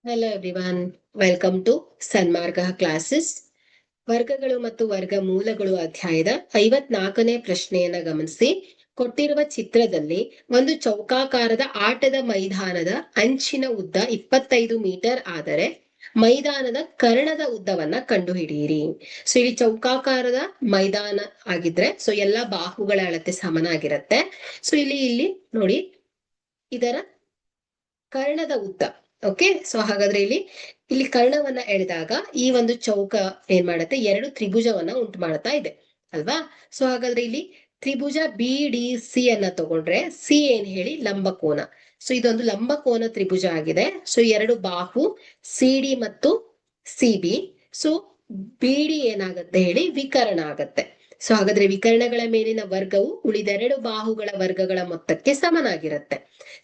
Hello everyone, welcome to Sanmarga classes. ವರ್ಗಗಳು ಮತ್ತು ವರ್ಗಮೂಲಗಳು ಅಧ್ಯಾಯದ 54ನೇ ಪ್ರಶ್ನೆಯನ್ನ ಗಮನಿಸಿ. ಕೊಟ್ಟಿರುವ ಚಿತ್ರದಲ್ಲಿ ಒಂದು ಚೌಕಾಕಾರದ ಆಟದ ಮೈದಾನದ ಅಂಚಿನ ಉದ್ದ 25 ಮೀಟರ್ ಆದರೆ ಮೈದಾನದ ಕರ್ಣದ ಉದ್ದವನ್ನ ಕಂಡುಹಿಡಿಯಿರಿ. ಸೊ ಇಲ್ಲಿ ಚೌಕಾಕಾರದ ಮೈದಾನ ಆಗಿದ್ರೆ ಸೊ ಎಲ್ಲಾ ಬಾಹುಗಳ ಅಳತೆ ಸಮನಾಗಿರುತ್ತೆ. ಸೊ ಇಲ್ಲಿ ನೋಡಿ ಇದರ ಕರ್ಣದ ಉದ್ದ. ಓಕೆ, ಸೊ ಹಾಗಾದ್ರೆ ಇಲ್ಲಿ ಕರ್ಣವನ್ನ ಎಳೆದಾಗ ಈ ಒಂದು ಚೌಕ ಏನ್ ಮಾಡುತ್ತೆ, ಎರಡು ತ್ರಿಭುಜವನ್ನ ಉಂಟು ಮಾಡ್ತಾ ಇದೆ ಅಲ್ವಾ. ಸೊ ಹಾಗಾದ್ರೆ ಇಲ್ಲಿ ತ್ರಿಭುಜ BDC ಅನ್ನ ತಗೊಂಡ್ರೆ ಸಿ ಏನ್ ಹೇಳಿ ಲಂಬಕೋನ. ಸೊ ಇದೊಂದು ಲಂಬಕೋನ ತ್ರಿಭುಜ ಆಗಿದೆ. ಸೊ ಎರಡು ಬಾಹು CD ಮತ್ತು CB. ಸೊ BD ಏನಾಗತ್ತೆ ಹೇಳಿ ವಿಕರ್ಣ ಆಗತ್ತೆ. ಸೊ ಹಾಗಾದ್ರೆ ವಿಕರ್ಣಗಳ ಮೇಲಿನ ವರ್ಗವು ಉಳಿದೆರಡು ಬಾಹುಗಳ ವರ್ಗಗಳ ಮೊತ್ತಕ್ಕೆ ಸಮನಾಗಿರುತ್ತೆ.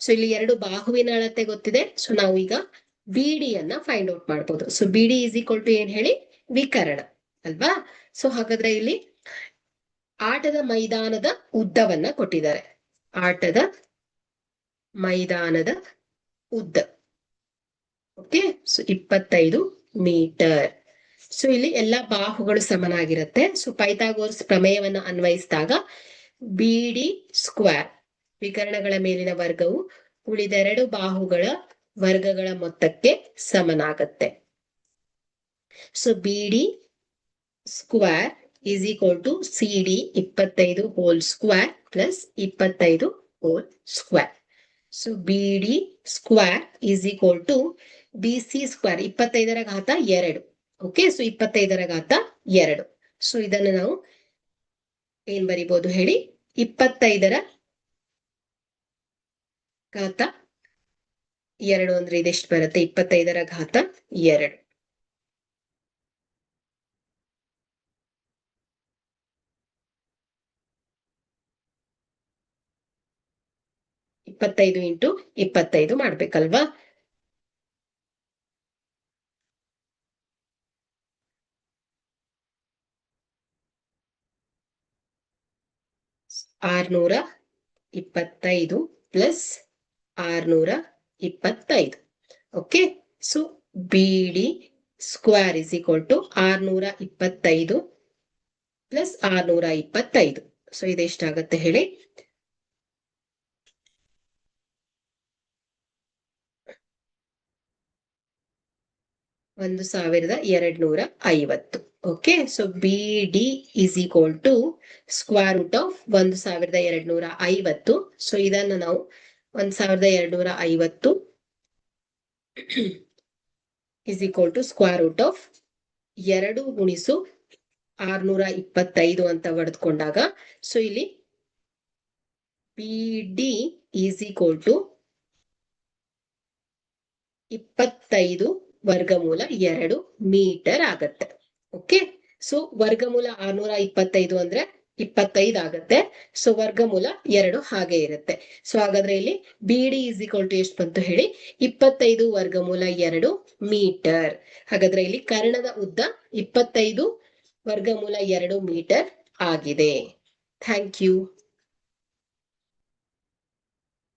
ಸೊ ಇಲ್ಲಿ ಎರಡು ಬಾಹುವಿನ ಅಳತೆ ಗೊತ್ತಿದೆ. ಸೊ ನಾವು ಈಗ BD ಅನ್ನ ಫೈಂಡ್ ಔಟ್ ಮಾಡ್ಬೋದು. So BD is equal to ಏನ್ ಹೇಳಿ ವಿಕರ್ಣ ಅಲ್ವಾ. ಸೊ ಹಾಗಾದ್ರೆ ಇಲ್ಲಿ ಆಟದ ಮೈದಾನದ ಉದ್ದವನ್ನ ಕೊಟ್ಟಿದ್ದಾರೆ. ಆಟದ ಮೈದಾನದ ಉದ್ದ ಓಕೆ, ಸೊ 25 ಮೀಟರ್. ಸೊ ಇಲ್ಲಿ ಎಲ್ಲಾ ಬಾಹುಗಳು ಸಮನಾಗಿರುತ್ತೆ. ಸೊ ಪೈಥಾಗೋರಸ್ ಪ್ರಮೇಯವನ್ನ ಅನ್ವಯಿಸಿದಾಗ BD ಸ್ಕ್ವೇರ್ ವಿಕರ್ಣಗಳ ಮೇಲಿನ ವರ್ಗವು ಉಳಿದೆರಡು ಬಾಹುಗಳ ವರ್ಗಗಳ ಮೊತ್ತಕ್ಕೆ ಸಮನಾಗತ್ತೆ. So BD square is equal to CD 25 whole square plus 25 whole square. So BD square is equal to BC square 25ರ ಘಾತ 2. ಓಕೆ, ಸೊ 25ರ ಘಾತ 2. ಸೊ ಇದನ್ನು ನಾವು ಏನ್ ಬರಿಬಹುದು ಹೇಳಿ, 25ರ ಘಾತ 2 ಅಂದ್ರೆ ಇದೆಷ್ಟು ಬರುತ್ತೆ, 25ರ ಘಾತ 2. ಇಪ್ಪತ್ತೈದು ಇಂಟು 25 ಮಾಡ್ಬೇಕಲ್ವಾ. ಆರ್ನೂರ 25 plus 625. Okay, so BD square is equal to 625 plus 625. So ಇದೆಷ್ಟಾಗತ್ತೆ ಹೇಳಿ, 1250. Okay, so BD is equal to square root of 1250. So ಇದನ್ನ ನಾವು 1250 is equal to square root of 2 ಗುಣಿಸು 625 ಅಂತ ಬರೆದುಕೊಂಡಾಗ ಸೊ ಇಲ್ಲಿ BD ಈಸ್ ಈಕ್ವಲ್ ಟು 25 ವರ್ಗಮೂಲ 2 metre ಆಗತ್ತೆ. ಓಕೆ, ಸೊ ವರ್ಗಮೂಲ 625 ಅಂದ್ರೆ 25 ಆಗತ್ತೆ. ಸೊ ವರ್ಗಮೂಲ 2 ಹಾಗೆ ಇರುತ್ತೆ. ಸೊ ಹಾಗಾದ್ರೆ ಇಲ್ಲಿ BD ಈಸ್ ಈಕ್ವಲ್ ಟು ಎಷ್ಟು ಬಂತು ಹೇಳಿ, 25 ವರ್ಗಮೂಲ 2 ಮೀಟರ್. ಹಾಗಾದ್ರೆ ಇಲ್ಲಿ ಕರ್ಣದ ಉದ್ದ 25 ವರ್ಗಮೂಲ 2 ಮೀಟರ್ ಆಗಿದೆ. Thank you.